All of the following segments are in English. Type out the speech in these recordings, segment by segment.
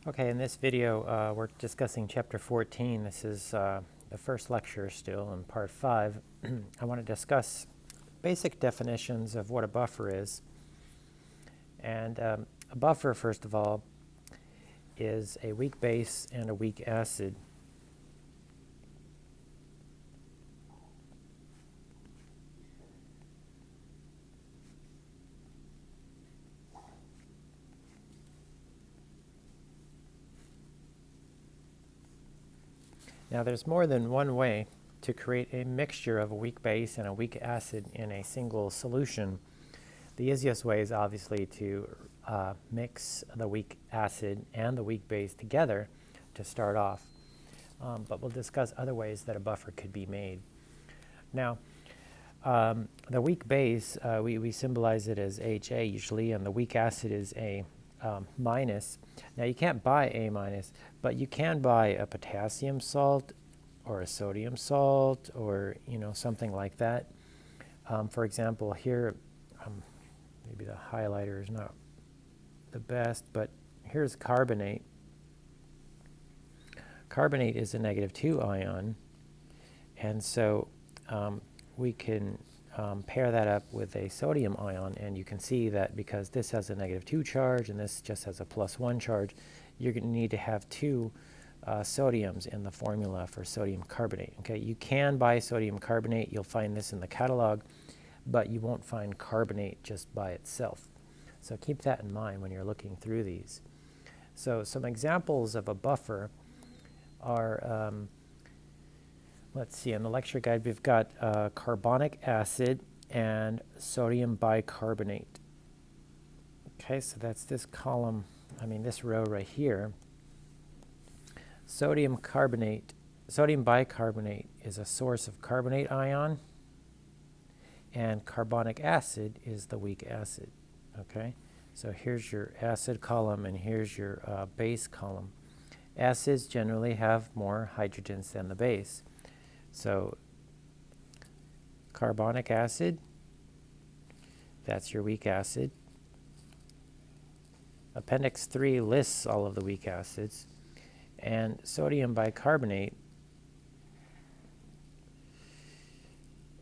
Okay, in this video we're discussing Chapter 14. This is the first lecture still in Part 5. I want to discuss basic definitions of what a buffer is. And a buffer, first of all, is a weak base and a weak acid. Now there's more than one way to create a mixture of a weak base and a weak acid in a single solution. The easiest way is obviously to mix the weak acid and the weak base together to start off. But we'll discuss other ways that a buffer could be made. Now, the weak base, we symbolize it as HA usually, and the weak acid is A minus. Now you can't buy A minus, but you can buy a potassium salt or a sodium salt or something like that. For example, here, maybe the highlighter is not the best, but here's carbonate. Carbonate is a -2 ion, and so we can pair that up with a sodium ion, and you can see that because this has a -2 charge and this just has a +1 charge, you're going to need to have two sodiums in the formula for sodium carbonate. Okay, you can buy sodium carbonate. You'll find this in the catalog, but you won't find carbonate just by itself. So keep that in mind when you're looking through these. So some examples of a buffer are, let's see, in the lecture guide we've got carbonic acid and sodium bicarbonate. Okay, so that's this column, this row right here. Sodium bicarbonate is a source of carbonate ion, and carbonic acid is the weak acid. Okay, so here's your acid column and here's your base column. Acids generally have more hydrogens than the base. So carbonic acid, that's your weak acid. Appendix 3 lists all of the weak acids. And sodium bicarbonate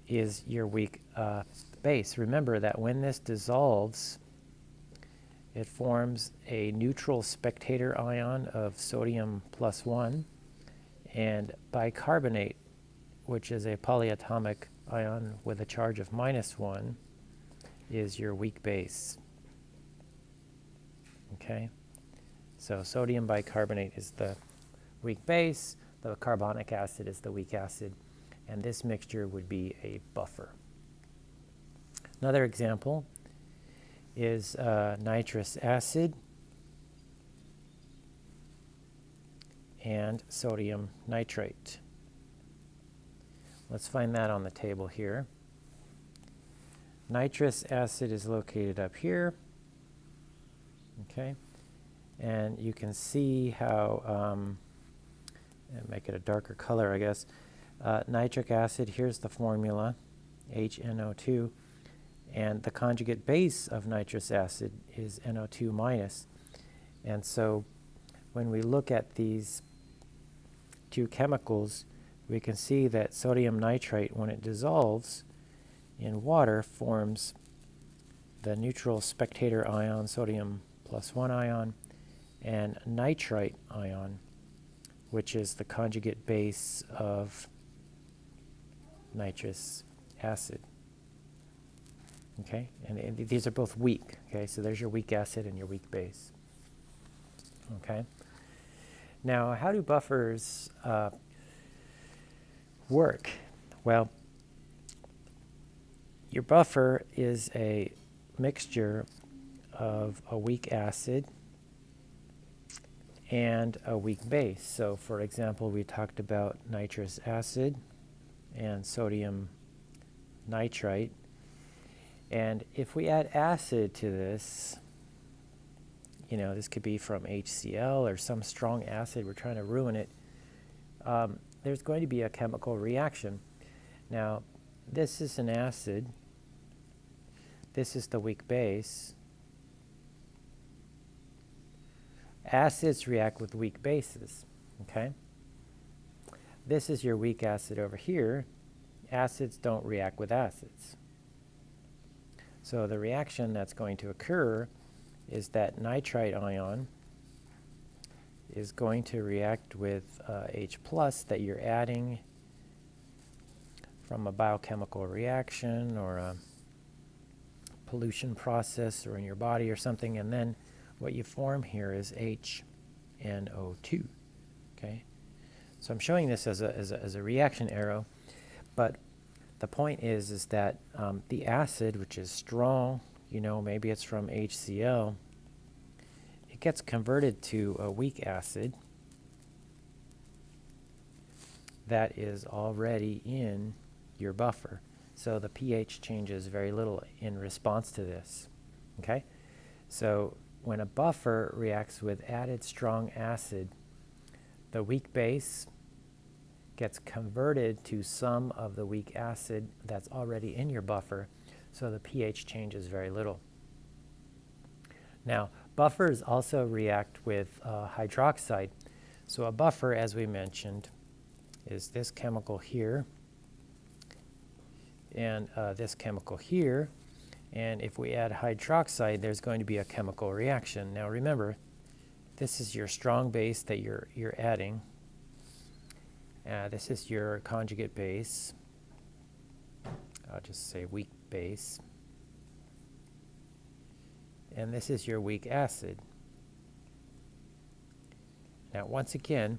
is your weak base. Remember that when this dissolves, it forms a neutral spectator ion of sodium +1, and bicarbonate, which is a polyatomic ion with a charge of -1, is your weak base. Okay, so sodium bicarbonate is the weak base, the carbonic acid is the weak acid, and this mixture would be a buffer. Another example is nitrous acid and sodium nitrate. Let's find that on the table here. Nitrous acid is located up here. Okay, and you can see how, make it a darker color, I guess. Nitric acid, here's the formula, HNO2, and the conjugate base of nitrous acid is NO2 minus. And so when we look at these two chemicals, we can see that sodium nitrate, when it dissolves in water, forms the neutral spectator ion, sodium +1 ion, and nitrite ion, which is the conjugate base of nitrous acid. Okay, and these are both weak. Okay, so there's your weak acid and your weak base. Okay, now how do buffers work? Well, your buffer is a mixture of a weak acid and a weak base. So for example, we talked about nitrous acid and sodium nitrite. And if we add acid to this, this could be from HCl or some strong acid, we're trying to ruin it, there's going to be a chemical reaction. Now, this is an acid. This is the weak base. Acids react with weak bases, okay? This is your weak acid over here. Acids don't react with acids. So the reaction that's going to occur is that nitrite ion is going to react with H plus that you're adding from a biochemical reaction or a pollution process or in your body or something, and then what you form here is HNO2, okay? So I'm showing this as a reaction arrow, but the point is that the acid, which is strong, you know, maybe it's from HCl, it gets converted to a weak acid that is already in your buffer. So the pH changes very little in response to this, okay? So when a buffer reacts with added strong acid, the weak base gets converted to some of the weak acid that's already in your buffer, so the pH changes very little. Now, buffers also react with hydroxide. So a buffer, as we mentioned, is this chemical here and this chemical here. And if we add hydroxide, there's going to be a chemical reaction. Now remember, this is your strong base that you're adding. This is your conjugate base. I'll just say weak base. And this is your weak acid. Now once again,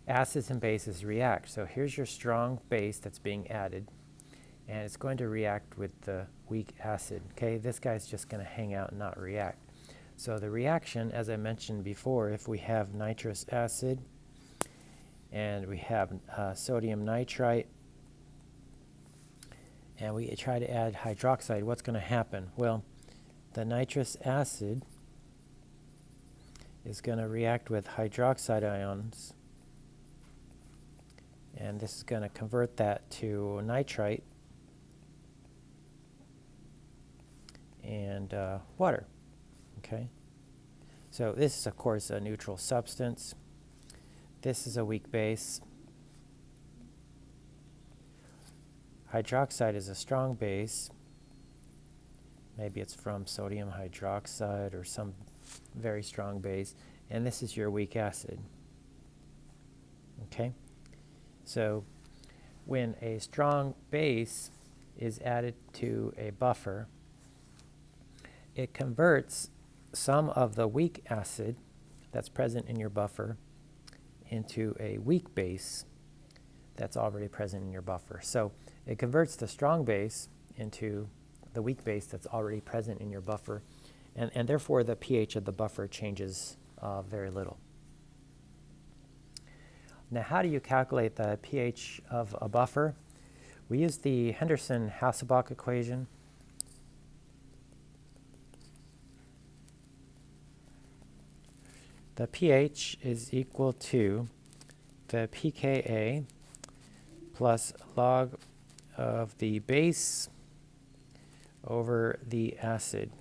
acids and bases react. So here's your strong base that's being added, and it's going to react with the weak acid. Okay, this guy's just going to hang out and not react. So the reaction, as I mentioned before, if we have nitrous acid and we have sodium nitrite and we try to add hydroxide, what's going to happen? Well, the nitrous acid is going to react with hydroxide ions, and this is going to convert that to nitrite and water. Okay, so this is of course a neutral substance. This is a weak base. Hydroxide is a strong base. Maybe it's from sodium hydroxide or some very strong base. And this is your weak acid. Okay, so when a strong base is added to a buffer, it converts some of the weak acid that's present in your buffer into a weak base that's already present in your buffer. So it converts the strong base into the weak base that's already present in your buffer, and therefore the pH of the buffer changes very little. Now, how do you calculate the pH of a buffer? We use the Henderson-Hasselbalch equation. The pH is equal to the pKa plus log of the base over the acid.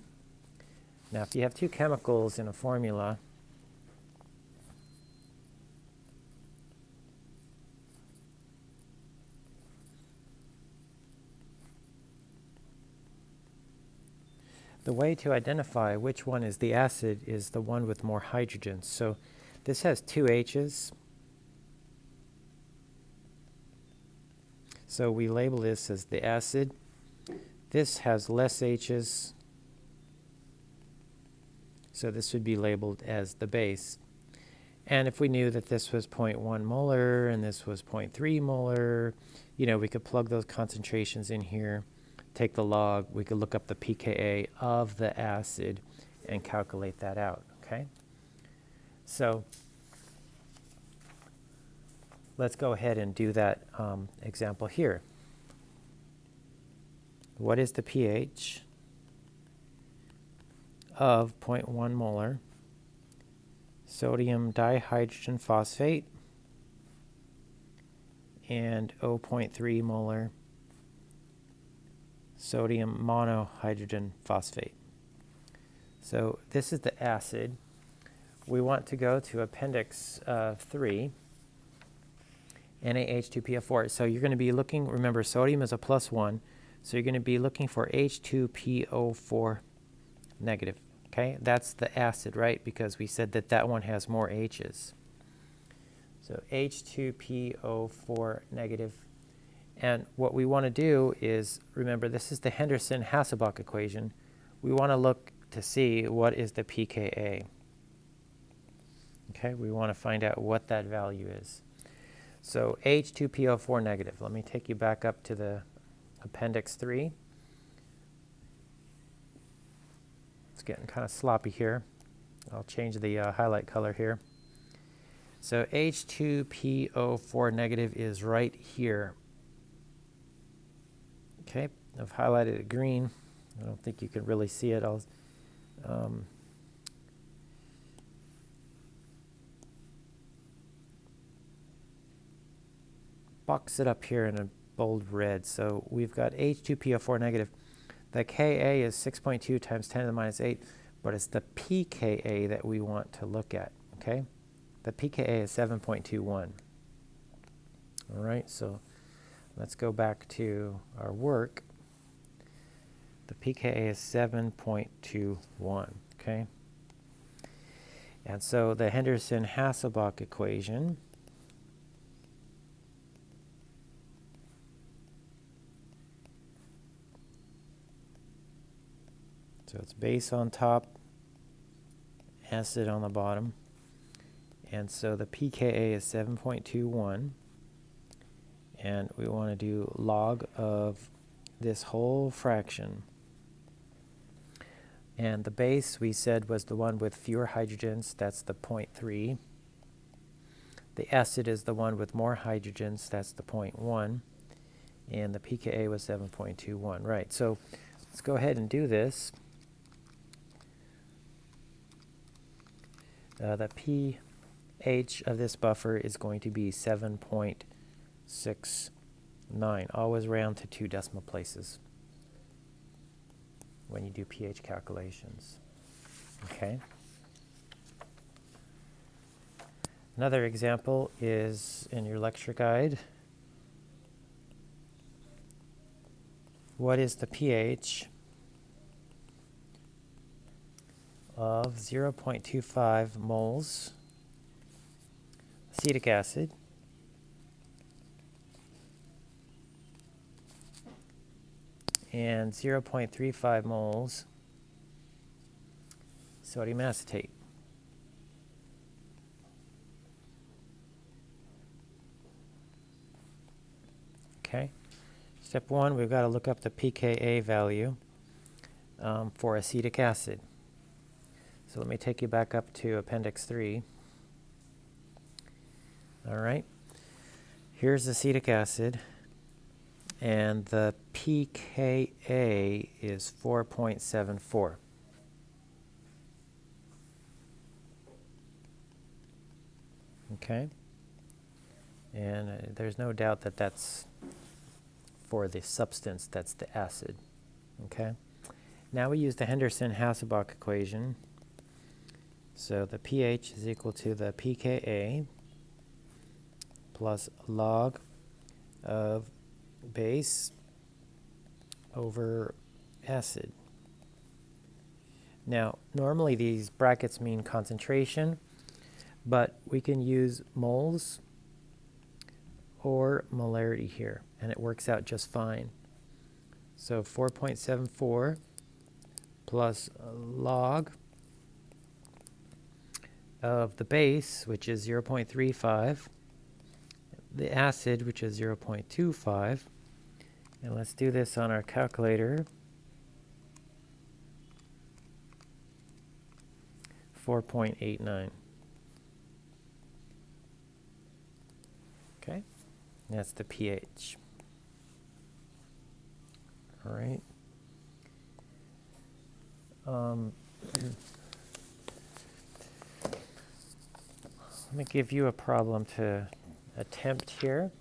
Now, if you have two chemicals in a formula, the way to identify which one is the acid is the one with more hydrogens. So this has two H's. So we label this as the acid. This has less H's. So this would be labeled as the base. And if we knew that this was 0.1 molar and this was 0.3 molar, you know, we could plug those concentrations in here, take the log, we could look up the pKa of the acid and calculate that out, okay? So let's go ahead and do that example here. What is the pH of 0.1 molar sodium dihydrogen phosphate and 0.3 molar sodium monohydrogen phosphate? So this is the acid. we want to go to Appendix 3, NaH2PO4. So you're going to be looking, remember sodium is a +1, so you're going to be looking for H2PO4 negative. Okay, that's the acid, right? Because we said that that one has more H's. So H2PO4 negative. And what we want to do is, remember, this is the Henderson-Hasselbalch equation. We want to look to see what is the pKa. Okay, we want to find out what that value is. So H2PO4 negative. Let me take you back up to the Appendix 3. It's getting kind of sloppy here. I'll change the highlight color here. So H2PO4 negative is right here. Okay, I've highlighted it green. I don't think you can really see it. I'll box it up here in a bold red. So we've got H2PO4 negative. The Ka is 6.2 times 10 to the minus 8, but it's the pKa that we want to look at, okay? The pKa is 7.21. All right, so let's go back to our work. The pKa is 7.21, okay? And so the Henderson-Hasselbalch equation so it's base on top, acid on the bottom. And so the pKa is 7.21. And we want to do log of this whole fraction. And the base we said was the one with fewer hydrogens, that's the 0.3. The acid is the one with more hydrogens, that's the 0.1. And the pKa was 7.21. Right, so let's go ahead and do this. The pH of this buffer is going to be 7.69. Always round to 2 decimal places when you do pH calculations. Okay. Another example is in your lecture guide. What is the pH of 0.25 moles acetic acid and 0.35 moles sodium acetate? Okay. Step 1, we've got to look up the pKa value for acetic acid. So let me take you back up to Appendix 3. All right. Here's acetic acid, and the pKa is 4.74. Okay. And there's no doubt that that's for the substance, that's the acid. Okay. Now we use the Henderson-Hasselbalch equation. So the pH is equal to the pKa plus log of base over acid. Now, normally these brackets mean concentration, but we can use moles or molarity here, and it works out just fine. So 4.74 plus log of the base, which is 0.35, the acid, which is 0.25, and let's do this on our calculator. 4.89. Okay, that's the pH. All right. Let me give you a problem to attempt here.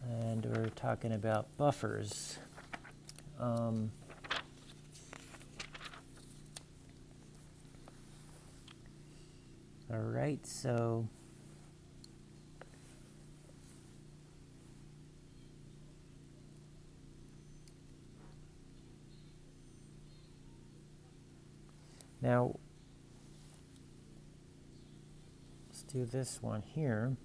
And we're talking about buffers. All right, so now let's do this one here.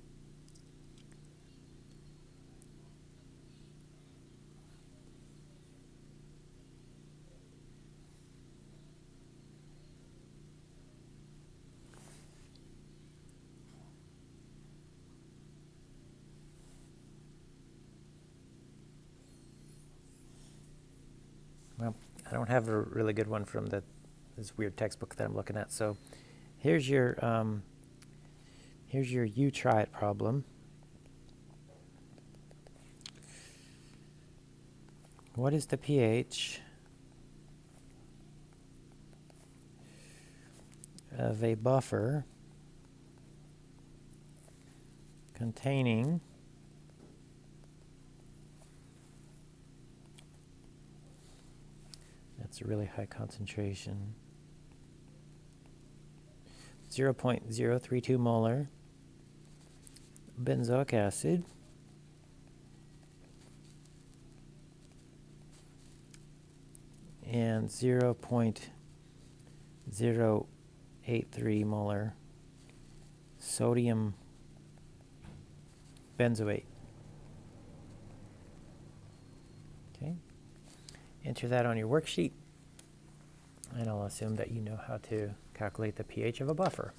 Well, I don't have a really good one from this weird textbook that I'm looking at. So here's your you try it problem. What is the pH of a buffer containing that's a really high concentration, 0.032 molar benzoic acid and 0.083 molar sodium benzoate. Okay. Enter that on your worksheet, and I'll assume that you know how to calculate the pH of a buffer.